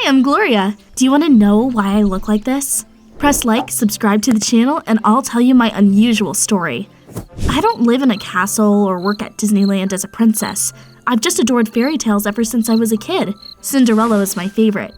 Hi, I'm Gloria. Do you want to know why I look like this? Press like, subscribe to the channel, and I'll tell you my unusual story. I don't live in a castle or work at Disneyland as a princess. I've just adored fairy tales ever since I was a kid. Cinderella is my favorite.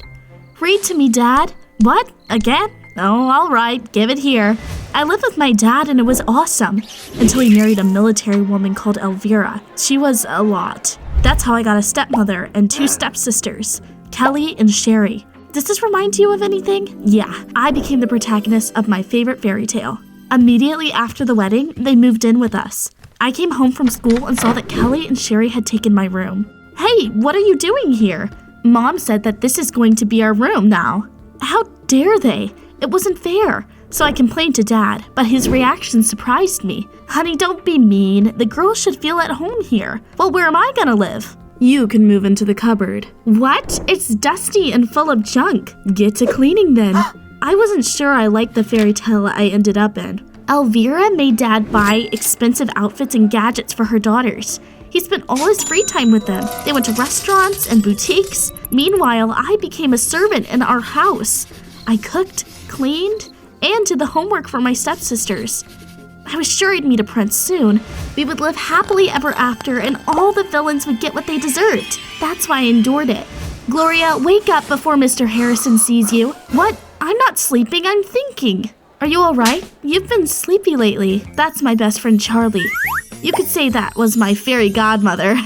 Read to me, Dad. What? Again? Oh, all right, give it here. I lived with my dad and it was awesome. Until he married a military woman called Elvira. She was a lot. That's how I got a stepmother and two stepsisters, Kelly and Sherry. Does this remind you of anything? Yeah, I became the protagonist of my favorite fairy tale. Immediately after the wedding, they moved in with us. I came home from school and saw that Kelly and Sherry had taken my room. Hey, what are you doing here? Mom said that this is going to be our room now. How dare they? It wasn't fair. So I complained to Dad, but his reaction surprised me. Honey, don't be mean. The girls should feel at home here. Well, where am I gonna live? You can move into the cupboard. What? It's dusty and full of junk. Get to cleaning then. I wasn't sure I liked the fairy tale I ended up in. Elvira made Dad buy expensive outfits and gadgets for her daughters. He spent all his free time with them. They went to restaurants and boutiques. Meanwhile, I became a servant in our house. I cooked, cleaned, and did the homework for my stepsisters. I was sure I'd meet a prince soon. We would live happily ever after, and all the villains would get what they deserved. That's why I endured it. Gloria, wake up before Mr. Harrison sees you. What? I'm not sleeping, I'm thinking. Are you all right? You've been sleepy lately. That's my best friend Charlie. You could say that was my fairy godmother.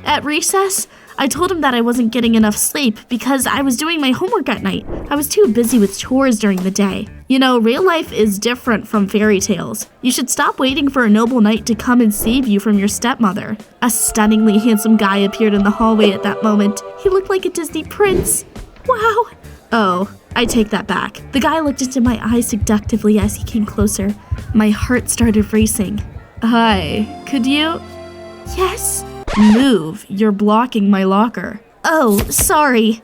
At recess, I told him that I wasn't getting enough sleep because I was doing my homework at night. I was too busy with chores during the day. You know, real life is different from fairy tales. You should stop waiting for a noble knight to come and save you from your stepmother. A stunningly handsome guy appeared in the hallway at that moment. He looked like a Disney prince. Wow. Oh, I take that back. The guy looked into my eyes seductively as he came closer. My heart started racing. Hi, could you? Yes? Move, you're blocking my locker. Oh, sorry.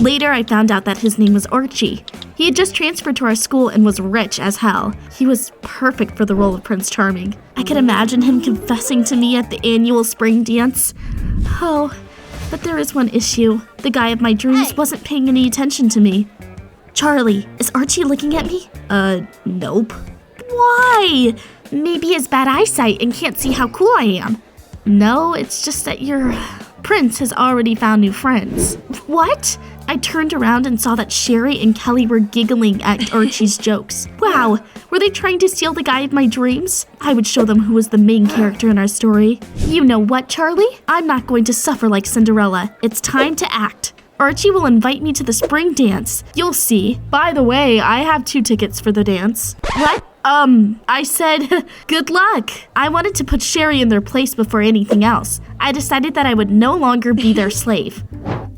Later, I found out that his name was Archie. He had just transferred to our school and was rich as hell. He was perfect for the role of Prince Charming. I could imagine him confessing to me at the annual spring dance. Oh, but there is one issue. The guy of my dreams wasn't paying any attention to me. Charlie, is Archie looking at me? Nope. Why? Maybe he has bad eyesight and can't see how cool I am. No, it's just that your prince has already found new friends. What? I turned around and saw that Sherry and Kelly were giggling at Archie's jokes. Wow, were they trying to steal the guy of my dreams? I would show them who was the main character in our story. You know what, Charlie? I'm not going to suffer like Cinderella. It's time to act. Archie will invite me to the spring dance. You'll see. By the way, I have 2 tickets for the dance. What? I said, good luck. I wanted to put Sherry in their place before anything else. I decided that I would no longer be their slave.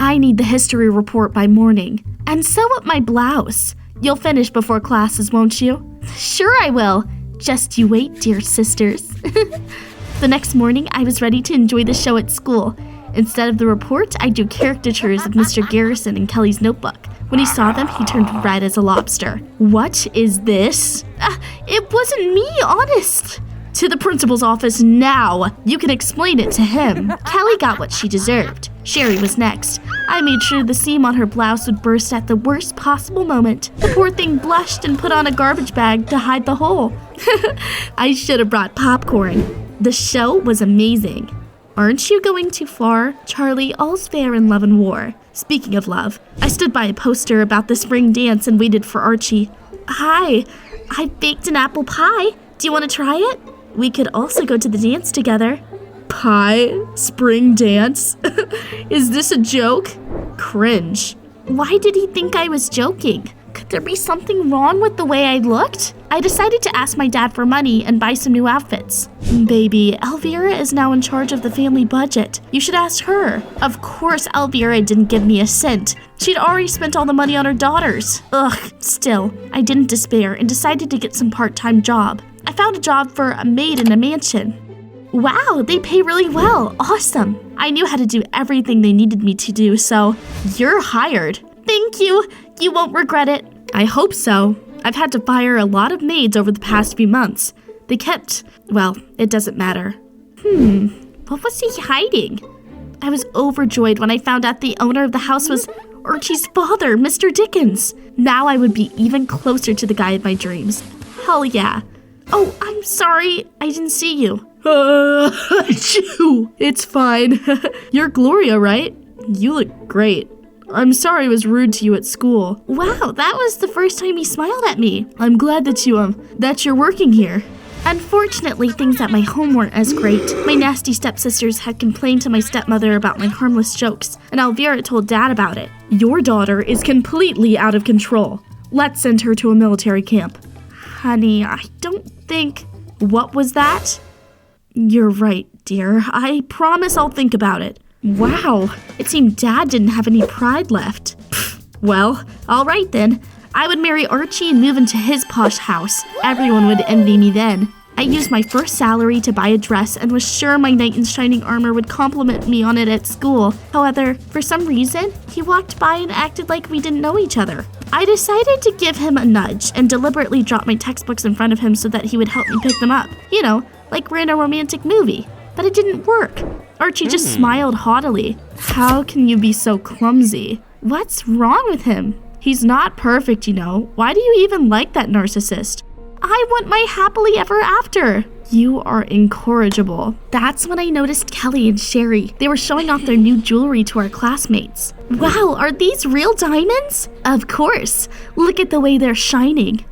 I need the history report by morning. And sew up my blouse. You'll finish before classes, won't you? Sure I will. Just you wait, dear sisters. The next morning, I was ready to enjoy the show at school. Instead of the report, I drew caricatures of Mr. Garrison in Kelly's notebook. When he saw them, he turned red as a lobster. What is this? It wasn't me, honest. To the principal's office now. You can explain it to him. Kelly got what she deserved. Sherry was next. I made sure the seam on her blouse would burst at the worst possible moment. The poor thing blushed and put on a garbage bag to hide the hole. I should have brought popcorn. The show was amazing. Aren't you going too far? Charlie, all's fair in love and war. Speaking of love, I stood by a poster about the spring dance and waited for Archie. Hi, I baked an apple pie. Do you want to try it? We could also go to the dance together. Pie? Spring dance? Is this a joke? Cringe. Why did he think I was joking? Could there be something wrong with the way I looked? I decided to ask my dad for money and buy some new outfits. Baby, Elvira is now in charge of the family budget. You should ask her. Of course, Elvira didn't give me a cent. She'd already spent all the money on her daughters. Ugh, still, I didn't despair and decided to get some part-time job. I found a job for a maid in a mansion. Wow, they pay really well. Awesome. I knew how to do everything they needed me to do, so you're hired. Thank you. You won't regret it. I hope so. I've had to fire a lot of maids over the past few months. They kept, well, it doesn't matter. What was he hiding? I was overjoyed when I found out the owner of the house was Archie's father, Mr. Dickens. Now I would be even closer to the guy of my dreams. Hell yeah. Oh, I'm sorry. I didn't see you. It's fine. You're Gloria, right? You look great. I'm sorry I was rude to you at school. Wow, that was the first time he smiled at me. I'm glad that you're working here. Unfortunately, things at my home weren't as great. My nasty stepsisters had complained to my stepmother about my harmless jokes, and Elvira told Dad about it. Your daughter is completely out of control. Let's send her to a military camp. Honey, I don't think... What was that? You're right, dear. I promise I'll think about it. Wow, it seemed Dad didn't have any pride left. Well, all right then. I would marry Archie and move into his posh house. Everyone would envy me then. I used my first salary to buy a dress and was sure my knight in shining armor would compliment me on it at school. However, for some reason, he walked by and acted like we didn't know each other. I decided to give him a nudge and deliberately drop my textbooks in front of him so that he would help me pick them up. You know, like we're in a romantic movie. But it didn't work. Archie just smiled haughtily. How can you be so clumsy? What's wrong with him? He's not perfect, you know. Why do you even like that narcissist? I want my happily ever after. You are incorrigible. That's when I noticed Kelly and Sherry. They were showing off their new jewelry to our classmates. Wow, are these real diamonds? Of course. Look at the way they're shining.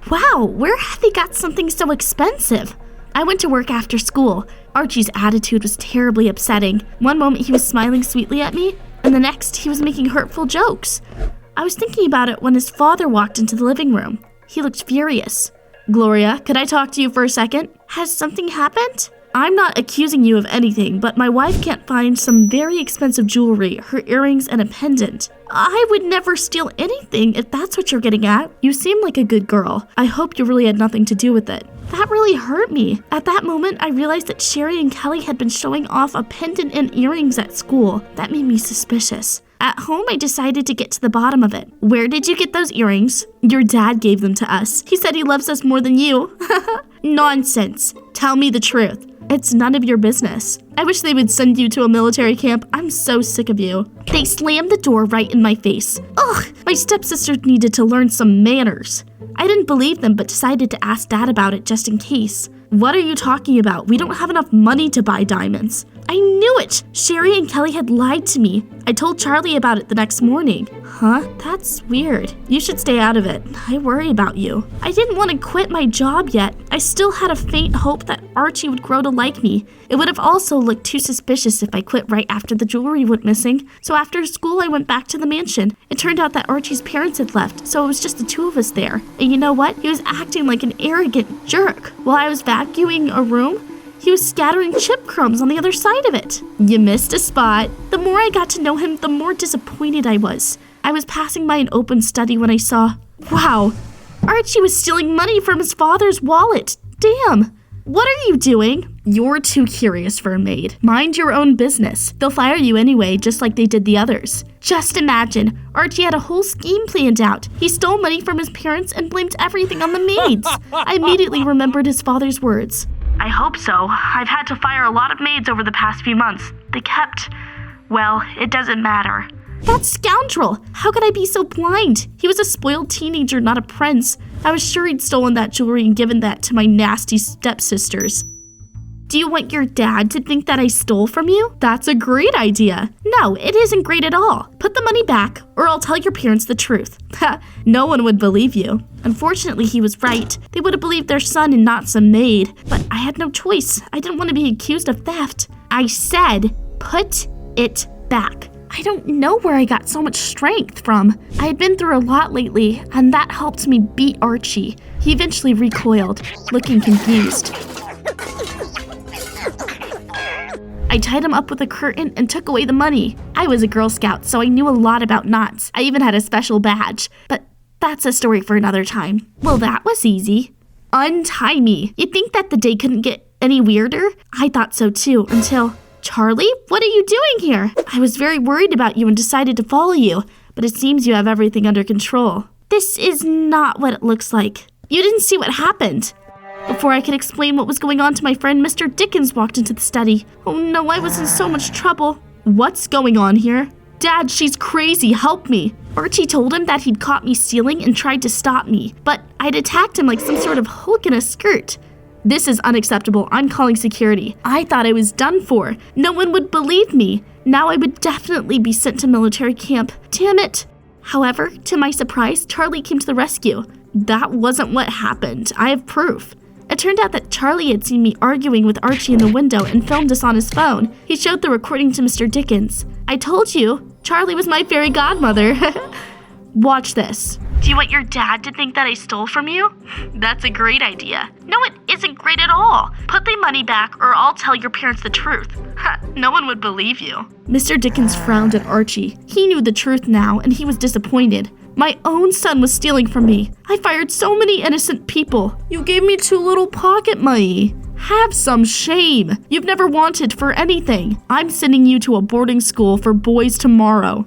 Wow, where have they got something so expensive? I went to work after school. Archie's attitude was terribly upsetting. One moment he was smiling sweetly at me, and the next he was making hurtful jokes. I was thinking about it when his father walked into the living room. He looked furious. Gloria, could I talk to you for a second? Has something happened? I'm not accusing you of anything, but my wife can't find some very expensive jewelry, her earrings, and a pendant. I would never steal anything if that's what you're getting at. You seem like a good girl. I hope you really had nothing to do with it. That really hurt me. At that moment, I realized that Sherry and Kelly had been showing off a pendant and earrings at school. That made me suspicious. At home, I decided to get to the bottom of it. Where did you get those earrings? Your dad gave them to us. He said he loves us more than you. Nonsense. Tell me the truth. It's none of your business. I wish they would send you to a military camp. I'm so sick of you. They slammed the door right in my face. Ugh, my stepsister needed to learn some manners. I didn't believe them, but decided to ask Dad about it just in case. What are you talking about? We don't have enough money to buy diamonds. I knew it! Sherry and Kelly had lied to me. I told Charlie about it the next morning. Huh? That's weird. You should stay out of it. I worry about you. I didn't want to quit my job yet. I still had a faint hope that Archie would grow to like me. It would have also looked too suspicious if I quit right after the jewelry went missing. So after school, I went back to the mansion. It turned out that Archie's parents had left, so it was just the two of us there. And you know what? He was acting like an arrogant jerk. While I was vacuuming a room, he was scattering chip crumbs on the other side of it. You missed a spot. The more I got to know him, the more disappointed I was. I was passing by an open study when I saw, wow, Archie was stealing money from his father's wallet. Damn. What are you doing? You're too curious for a maid. Mind your own business. They'll fire you anyway, just like they did the others. Just imagine, Archie had a whole scheme planned out. He stole money from his parents and blamed everything on the maids. I immediately remembered his father's words. I hope so. I've had to fire a lot of maids over the past few months. They kept... well, it doesn't matter. That scoundrel! How could I be so blind? He was a spoiled teenager, not a prince. I was sure he'd stolen that jewelry and given that to my nasty stepsisters. Do you want your dad to think that I stole from you? That's a great idea. No, it isn't great at all. Put the money back, or I'll tell your parents the truth. No one would believe you. Unfortunately, he was right. They would have believed their son and not some maid. But I had no choice. I didn't want to be accused of theft. I said, put it back. I don't know where I got so much strength from. I had been through a lot lately, and that helped me beat Archie. He eventually recoiled, looking confused. I tied him up with a curtain and took away the money. I was a Girl Scout, so I knew a lot about knots. I even had a special badge. But that's a story for another time. Well, that was easy. Untie me. You'd think that the day couldn't get any weirder? I thought so too, until... Charlie, what are you doing here? I was very worried about you and decided to follow you, but it seems you have everything under control. This is not what it looks like. You didn't see what happened. Before I could explain what was going on to my friend, Mr. Dickens walked into the study. Oh no, I was in so much trouble. What's going on here? Dad, she's crazy, help me. Archie told him that he'd caught me stealing and tried to stop me, but I'd attacked him like some sort of hook in a skirt. This is unacceptable. I'm calling security. I thought I was done for. No one would believe me. Now I would definitely be sent to military camp. Damn it. However, to my surprise, Charlie came to the rescue. That wasn't what happened. I have proof. It turned out that Charlie had seen me arguing with Archie in the window and filmed us on his phone. He showed the recording to Mr. Dickens. I told you, Charlie was my fairy godmother. Watch this. Do you want your dad to think that I stole from you? That's a great idea. No, it isn't great at all. Put the money back or I'll tell your parents the truth. No one would believe you. Mr. Dickens frowned at Archie. He knew the truth now and he was disappointed. My own son was stealing from me. I fired so many innocent people. You gave me too little pocket money. Have some shame. You've never wanted for anything. I'm sending you to a boarding school for boys tomorrow.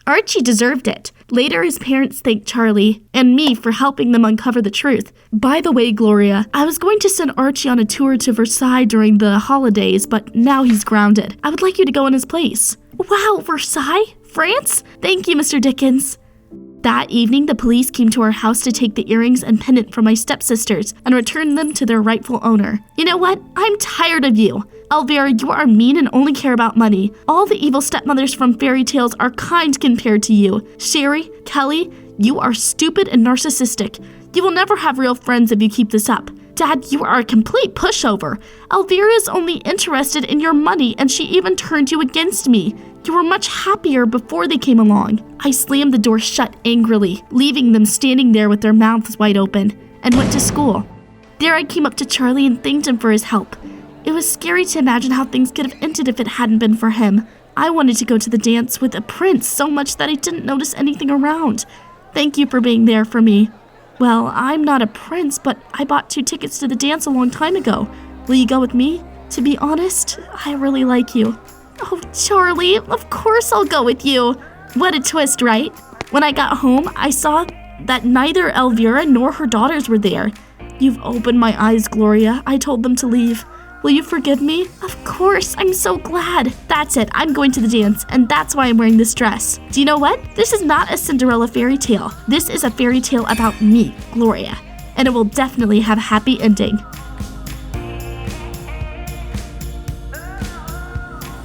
Archie deserved it. Later, his parents thanked Charlie and me for helping them uncover the truth. By the way, Gloria, I was going to send Archie on a tour to Versailles during the holidays, but now he's grounded. I would like you to go in his place. Wow, Versailles? France? Thank you, Mr. Dickens. That evening, the police came to our house to take the earrings and pendant from my stepsisters and return them to their rightful owner. You know what? I'm tired of you. Elvira, you are mean and only care about money. All the evil stepmothers from fairy tales are kind compared to you. Sherry, Kelly, you are stupid and narcissistic. You will never have real friends if you keep this up. Dad, you are a complete pushover. Elvira is only interested in your money and she even turned you against me. You were much happier before they came along. I slammed the door shut angrily, leaving them standing there with their mouths wide open, and went to school. There I came up to Charlie and thanked him for his help. It was scary to imagine how things could have ended if it hadn't been for him. I wanted to go to the dance with a prince so much that I didn't notice anything around. Thank you for being there for me. Well, I'm not a prince, but I bought 2 tickets to the dance a long time ago. Will you go with me? To be honest, I really like you. Oh, Charlie, of course I'll go with you. What a twist, right? When I got home, I saw that neither Elvira nor her daughters were there. You've opened my eyes, Gloria. I told them to leave. Will you forgive me? Of course, I'm so glad. That's it, I'm going to the dance, and that's why I'm wearing this dress. Do you know what? This is not a Cinderella fairy tale. This is a fairy tale about me, Gloria, and it will definitely have a happy ending.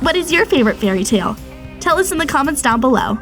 What is your favorite fairy tale? Tell us in the comments down below.